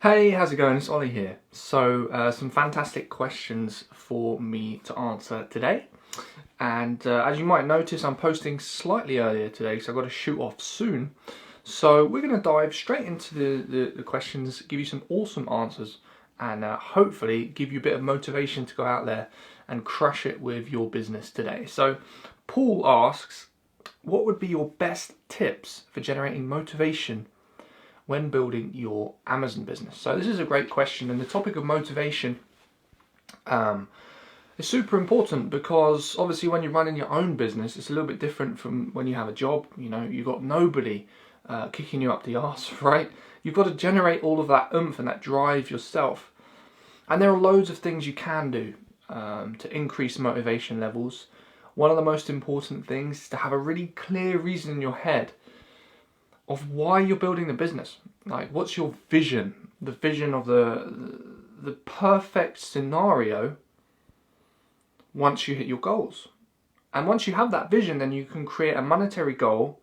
Hey, how's it going? It's Ollie here. So, some fantastic questions for me to answer today. And as you might notice, I'm posting slightly earlier today because I've got to shoot off soon. So we're going to dive straight into the questions, give you some awesome answers, and hopefully give you a bit of motivation to go out there and crush it with your business today. So Paul asks, what would be your best tips for generating motivation when building your Amazon business? So this is a great question, and the topic of motivation is super important because obviously when you're running your own business, it's a little bit different from when you have a job. You know, you've got nobody kicking you up the arse, right? You've got to generate all of that oomph and that drive yourself. And there are loads of things you can do to increase motivation levels. One of the most important things is to have a really clear reason in your head of why you're building the business. Like, what's your vision? The vision of the perfect scenario once you hit your goals. And once you have that vision, then you can create a monetary goal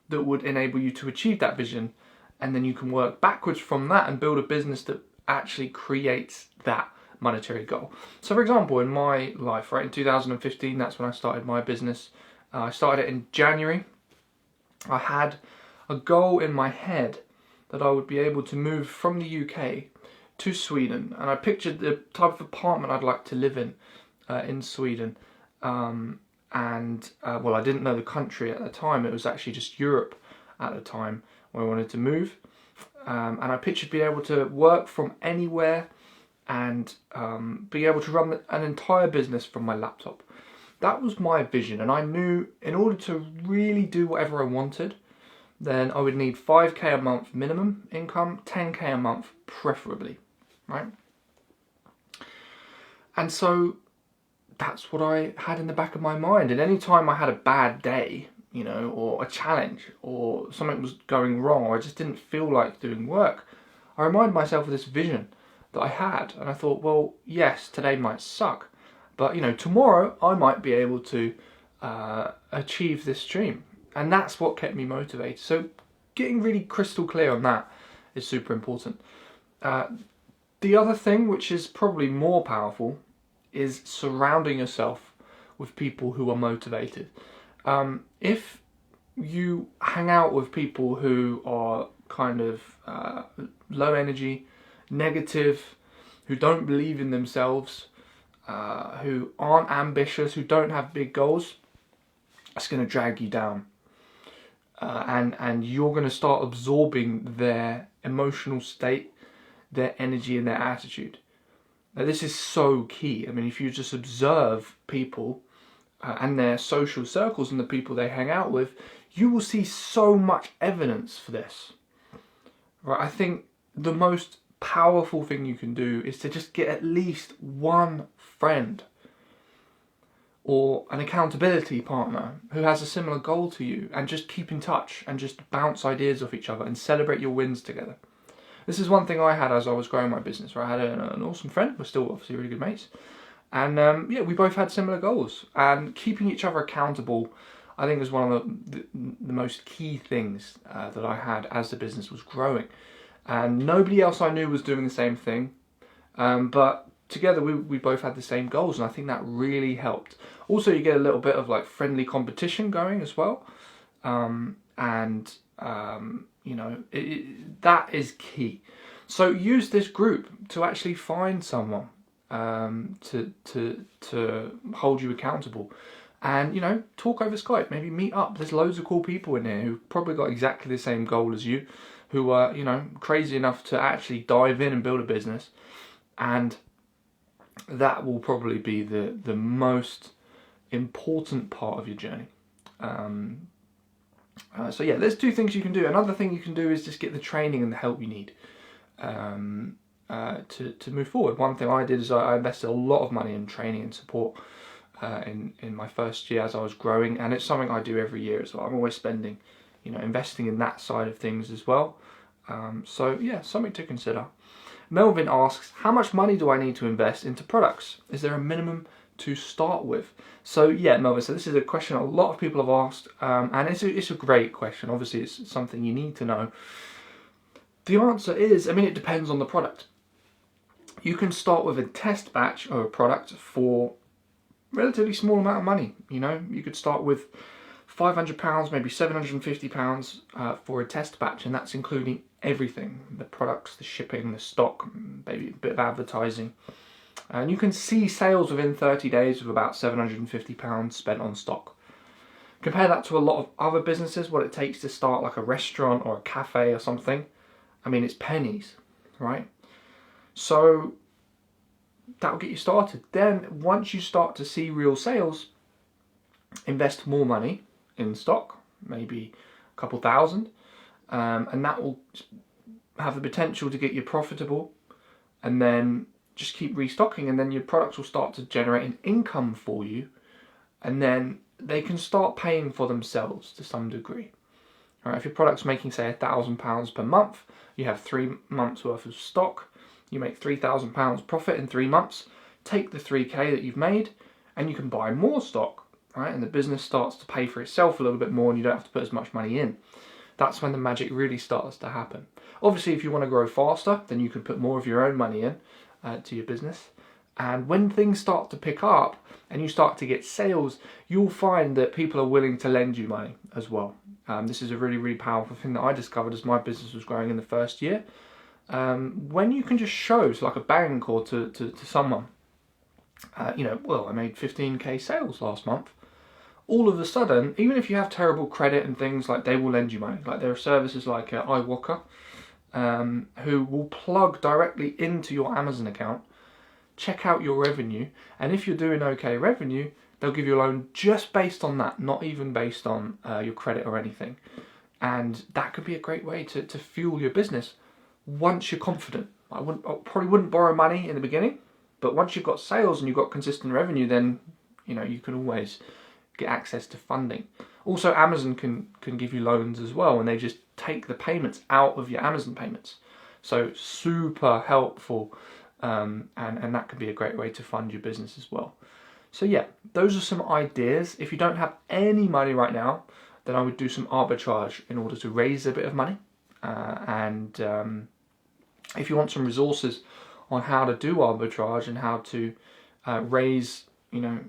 that would enable you to achieve that vision. And then you can work backwards from that and build a business that actually creates that monetary goal. So for example, in my life, right, in 2015, that's when I started my business. I started it in January. I had a goal in my head that I would be able to move from the UK to Sweden, and I pictured the type of apartment I'd like to live in Sweden. Well, I didn't know the country at the time. It was actually just Europe at the time where I wanted to move, and I pictured being able to work from anywhere and be able to run an entire business from my laptop. That was my vision, and I knew in order to really do whatever I wanted, then I would need 5k a month minimum income, 10k a month preferably, right? And so that's what I had in the back of my mind. And any time I had a bad day, you know, or a challenge, or something was going wrong, or I just didn't feel like doing work, I reminded myself of this vision that I had. And I thought, well, yes, today might suck, but, you know, tomorrow I might be able to achieve this dream. And that's what kept me motivated. So getting really crystal clear on that is super important. The other thing, which is probably more powerful, is surrounding yourself with people who are motivated. If you hang out with people who are kind of low energy, negative, who don't believe in themselves, who aren't ambitious, who don't have big goals, it's going to drag you down. And you're going to start absorbing their emotional state, their energy and their attitude. Now, this is so key. I mean, if you just observe people and their social circles and the people they hang out with, you will see so much evidence for this. Right? I think the most powerful thing you can do is to just get at least one friend or an accountability partner who has a similar goal to you, and just keep in touch and just bounce ideas off each other and celebrate your wins together. This is one thing I had as I was growing my business, where I had an awesome friend. We're still obviously really good mates. And we both had similar goals. And keeping each other accountable, I think, was one of the most key things that I had as the business was growing. And nobody else I knew was doing the same thing. But together we both had the same goals, and I think that really helped. Also, you get a little bit of like friendly competition going as well, that is key. So use this group to actually find someone to hold you accountable, and talk over Skype. Maybe meet up. There's loads of cool people in here who've probably got exactly the same goal as you, who are crazy enough to actually dive in and build a business, and that will probably be the most important part of your journey. So yeah, there's two things you can do. Another thing you can do is just get the training and the help you need to move forward. One thing I did is I invested a lot of money in training and support in my first year as I was growing, and it's something I do every year as well. I'm always spending, investing in that side of things as well. So yeah, something to consider. Melvin asks, how much money do I need to invest into products? Is there a minimum to start with? So yeah, Melvin, so this is a question a lot of people have asked, and it's a great question. Obviously, it's something you need to know. The answer is, I mean, it depends on the product. You can start with a test batch of a product for relatively small amount of money. You know, you could start with £500, maybe £750 for a test batch, and that's including everything: the products, the shipping, the stock, maybe a bit of advertising. And you can see sales within 30 days of about £750 spent on stock. Compare that to a lot of other businesses, what it takes to start like a restaurant or a cafe or something. I mean, it's pennies, right? So that'll get you started. Then once you start to see real sales, invest more money in stock, maybe a couple thousand, and that will have the potential to get you profitable, and then just keep restocking, and then your products will start to generate an income for you, and then they can start paying for themselves to some degree. All right, if your product's making, say, £1,000 per month, you have 3 months worth of stock, you make £3,000 profit in 3 months, take the 3k that you've made, and you can buy more stock, right? And the business starts to pay for itself a little bit more, and you don't have to put as much money in. That's when the magic really starts to happen. Obviously, if you want to grow faster, then you can put more of your own money in to your business. And when things start to pick up and you start to get sales, you'll find that people are willing to lend you money as well. This is a really, really powerful thing that I discovered as my business was growing in the first year. When you can just show, so like a bank or to someone, well, I made 15k sales last month. All of a sudden, even if you have terrible credit and things, like, they will lend you money. Like, there are services like iWalker, who will plug directly into your Amazon account, check out your revenue, and if you're doing okay revenue, they'll give you a loan just based on that, not even based on your credit or anything. And that could be a great way to fuel your business once you're confident. I probably wouldn't borrow money in the beginning, but once you've got sales and you've got consistent revenue, then you can always get access to funding. Also, Amazon can give you loans as well, and they just take the payments out of your Amazon payments. So super helpful, and that could be a great way to fund your business as well. So yeah, those are some ideas. If you don't have any money right now, then I would do some arbitrage in order to raise a bit of money. If you want some resources on how to do arbitrage and how to raise, a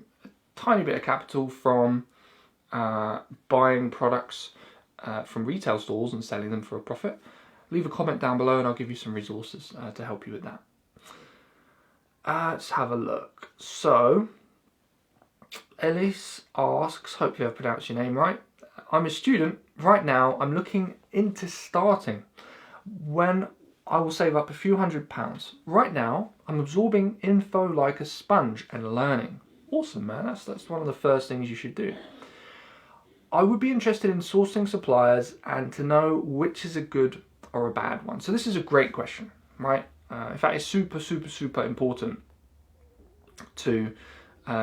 tiny bit of capital from buying products from retail stores and selling them for a profit, leave a comment down below and I'll give you some resources to help you with that. Let's have a look. So, Elijs asks, hopefully I've pronounced your name right. I'm a student. Right now, I'm looking into starting when I will save up a few £100s. Right now, I'm absorbing info like a sponge and learning. Awesome, man. That's one of the first things you should do. I would be interested in sourcing suppliers and to know which is a good or a bad one. So this is a great question, right? In fact, it's super, super, super important to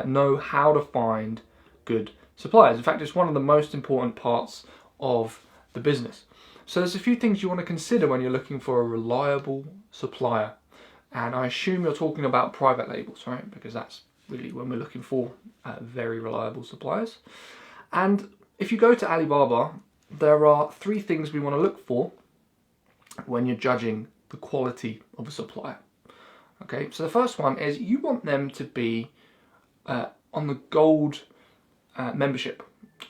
know how to find good suppliers. In fact, it's one of the most important parts of the business. So there's a few things you want to consider when you're looking for a reliable supplier. And I assume you're talking about private labels, right? Because that's really when we're looking for very reliable suppliers. And if you go to Alibaba, there are 3 things we want to look for when you're judging the quality of a supplier. Okay, so the first one is you want them to be on the gold membership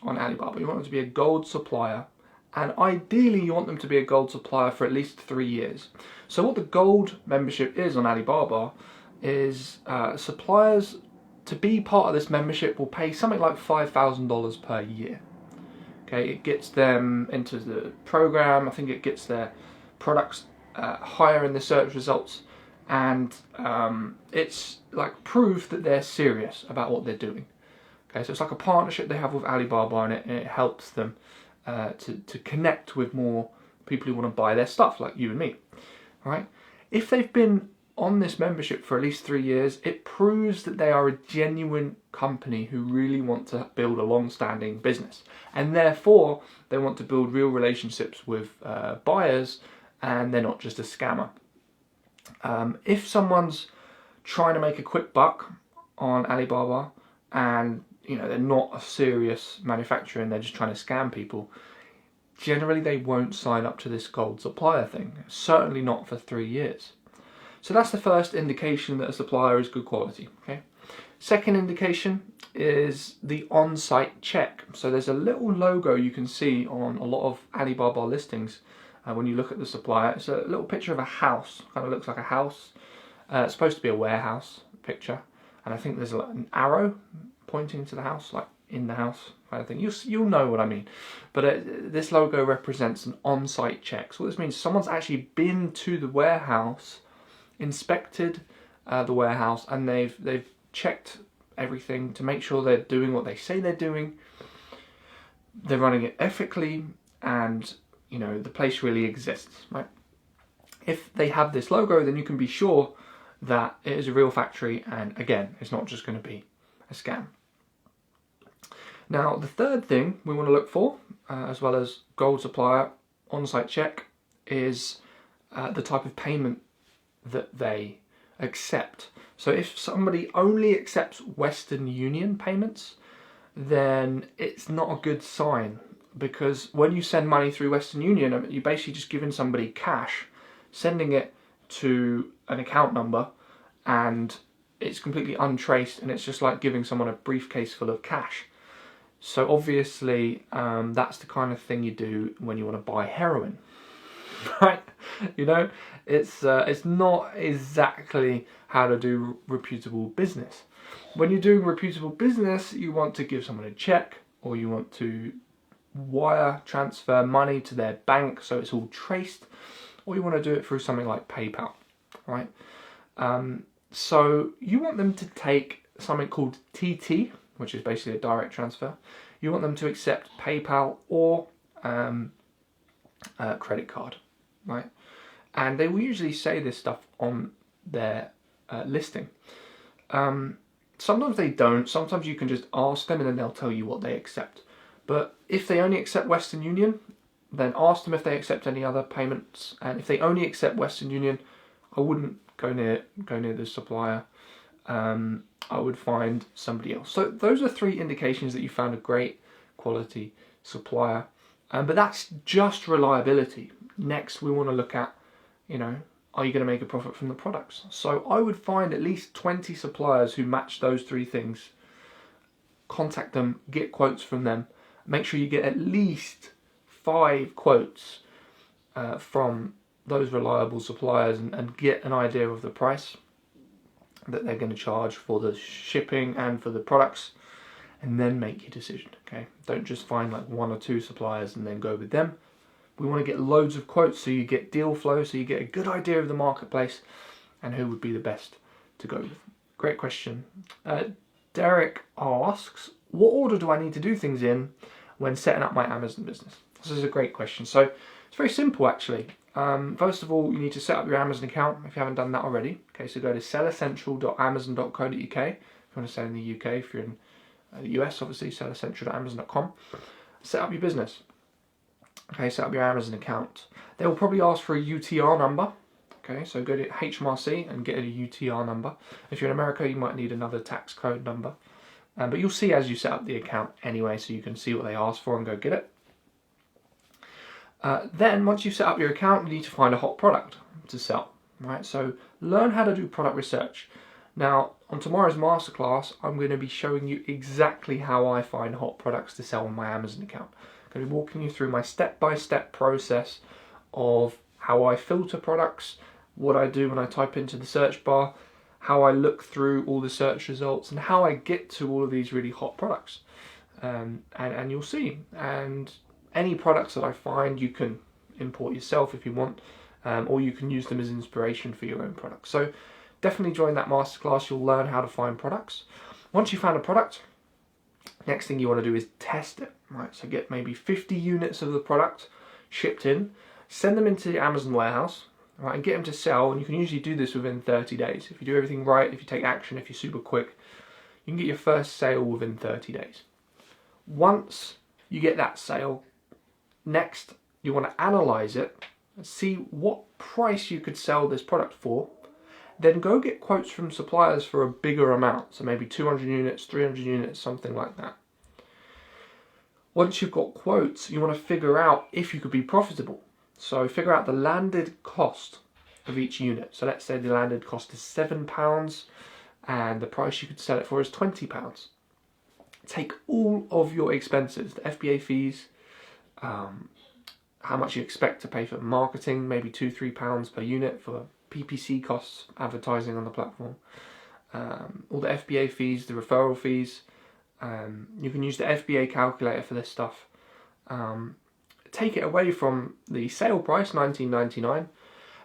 on Alibaba. You want them to be a gold supplier, and ideally you want them to be a gold supplier for at least 3 years. So what the gold membership is on Alibaba is suppliers, to be part of this membership, will pay something like $5,000 per year. Okay, it gets them into the program. I think it gets their products higher in the search results, and it's like proof that they're serious about what they're doing. Okay, so it's like a partnership they have with Alibaba, and it helps them to connect with more people who want to buy their stuff, like you and me. Right? If they've been on this membership for at least 3 years, it proves that they are a genuine company who really want to build a long-standing business, and therefore they want to build real relationships with buyers, and they're not just a scammer. If someone's trying to make a quick buck on Alibaba and they're not a serious manufacturer and they're just trying to scam people, generally they won't sign up to this gold supplier thing. Certainly not for 3 years. So that's the first indication that a supplier is good quality. Okay. Second indication is the on-site check. So there's a little logo you can see on a lot of Alibaba listings when you look at the supplier. It's a little picture of a house, kind of looks like a house. It's supposed to be a warehouse picture, and I think there's an arrow pointing to the house, like in the house kind of thing. You'll know what I mean. But this logo represents an on-site check. So what this means, someone's actually been to the warehouse, inspected the warehouse, and they've checked everything to make sure they're doing what they say they're doing. They're running it ethically, and the place really exists, right? If they have this logo, then you can be sure that it is a real factory, and again, it's not just going to be a scam. Now, the third thing we want to look for, as well as gold supplier, on-site check, is the type of payment that they accept. So if somebody only accepts Western Union payments, then it's not a good sign, because when you send money through Western Union, you're basically just giving somebody cash, sending it to an account number, and it's completely untraced, and it's just like giving someone a briefcase full of cash. So obviously that's the kind of thing you do when you want to buy heroin, right? It's not exactly how to do reputable business. When you're doing reputable business, you want to give someone a check, or you want to wire transfer money to their bank so it's all traced, or you want to do it through something like PayPal, right? So you want them to take something called TT, which is basically a direct transfer. You want them to accept PayPal or credit card, right? And they will usually say this stuff on their listing. Sometimes they don't. Sometimes you can just ask them and then they'll tell you what they accept. But if they only accept Western Union, then ask them if they accept any other payments. And if they only accept Western Union, I wouldn't go near the supplier. I would find somebody else. So those are 3 indications that you found a great quality supplier. But that's just reliability. Next, we want to look at, are you going to make a profit from the products? So I would find at least 20 suppliers who match those 3 things. Contact them, get quotes from them. Make sure you get at least 5 quotes from those reliable suppliers, and get an idea of the price that they're going to charge for the shipping and for the products, and then make your decision. Okay, don't just find like 1 or 2 suppliers and then go with them. We want to get loads of quotes so you get deal flow, so you get a good idea of the marketplace and who would be the best to go with. Great question. Derek asks, what order do I need to do things in when setting up my Amazon business? This is a great question. So it's very simple, actually. First of all, you need to set up your Amazon account if you haven't done that already. Okay, so go to sellercentral.amazon.co.uk if you want to sell in the UK. If you're in the US, obviously, sellercentral.amazon.com. Set up your business. Okay, set up your Amazon account. They will probably ask for a UTR number. Okay, so go to HMRC and get a UTR number. If you're in America, you might need another tax code number. But you'll see as you set up the account anyway, so you can see what they ask for and go get it. Then, once you've set up your account, you need to find a hot product to sell. Right, so learn how to do product research. Now, on tomorrow's masterclass, I'm going to be showing you exactly how I find hot products to sell on my Amazon account. I'm going to be walking you through my step-by-step process of how I filter products, what I do when I type into the search bar, how I look through all the search results, and how I get to all of these really hot products. And you'll see. And any products that I find, you can import yourself if you want, or you can use them as inspiration for your own products. So definitely join that masterclass. You'll learn how to find products. Once you've found a product, next thing you want to do is test it. Right, so get maybe 50 units of the product shipped in, send them into the Amazon warehouse, right, and get them to sell. And you can usually do this within 30 days. If you do everything right, if you take action, if you're super quick, you can get your first sale within 30 days. Once you get that sale, next you want to analyze it and see what price you could sell this product for. Then go get quotes from suppliers for a bigger amount, so maybe 200 units, 300 units, something like that. Once you've got quotes, you want to figure out if you could be profitable. So figure out the landed cost of each unit. So let's say the landed cost is £7 and the price you could sell it for is £20. Take all of your expenses, the FBA fees, how much you expect to pay for marketing, maybe £2-3 per unit for PPC costs, advertising on the platform, all the FBA fees, the referral fees. You can use the FBA calculator for this stuff. Take it away from the sale price, $19.99.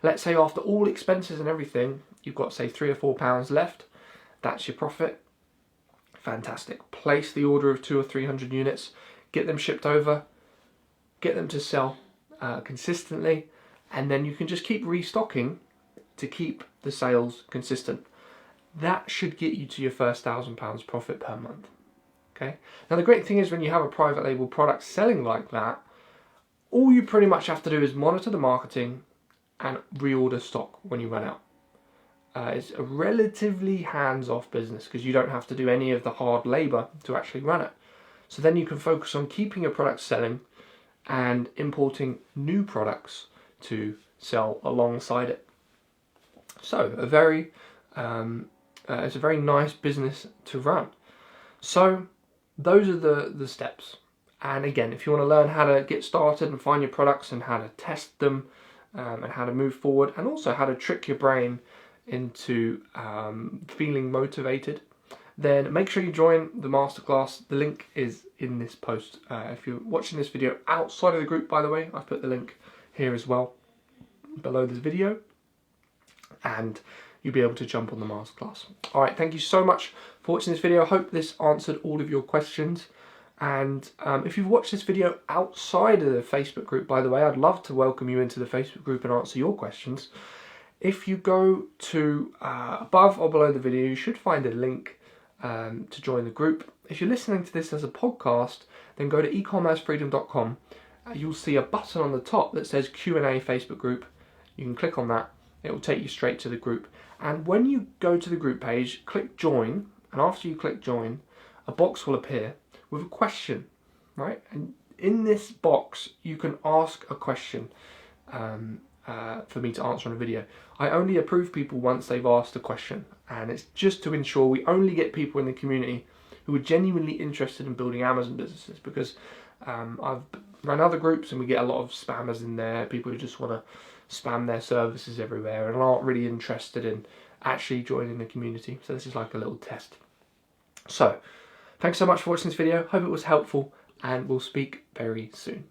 Let's say after all expenses and everything, you've got say £3 or £4 left. That's your profit. Fantastic. Place the order of 200 or 300 units, get them shipped over, get them to sell consistently, and then you can just keep restocking to keep the sales consistent. That should get you to your first £1,000 profit per month. Okay. Now the great thing is when you have a private label product selling like that, all you pretty much have to do is monitor the marketing and reorder stock when you run out. It's a relatively hands-off business because you don't have to do any of the hard labour to actually run it. So then you can focus on keeping your product selling and importing new products to sell alongside it. So it's a very nice business to run. So those are the steps. And again, if you want to learn how to get started and find your products and how to test them and how to move forward, and also how to trick your brain into feeling motivated, then make sure you join the masterclass. The link is in this post. If you're watching this video outside of the group, by the way, I've put the link here as well below this video, and you'll be able to jump on the masterclass. All right, thank you so much for watching this video. I hope this answered all of your questions. And if you've watched this video outside of the Facebook group, by the way, I'd love to welcome you into the Facebook group and answer your questions. If you go to above or below the video, you should find a link to join the group. If you're listening to this as a podcast, then go to ecommercefreedom.com. You'll see a button on the top that says Q&A Facebook group. You can click on that. It will take you straight to the group. And when you go to the group page, click join. And after you click join, a box will appear with a question, right? And in this box, you can ask a question for me to answer on a video. I only approve people once they've asked a question, and it's just to ensure we only get people in the community who are genuinely interested in building Amazon businesses, because I've run other groups and we get a lot of spammers in there, people who just want to spam their services everywhere and aren't really interested in actually joining the community. So this is like a little test. So thanks so much for watching this video. Hope it was helpful, and we'll speak very soon.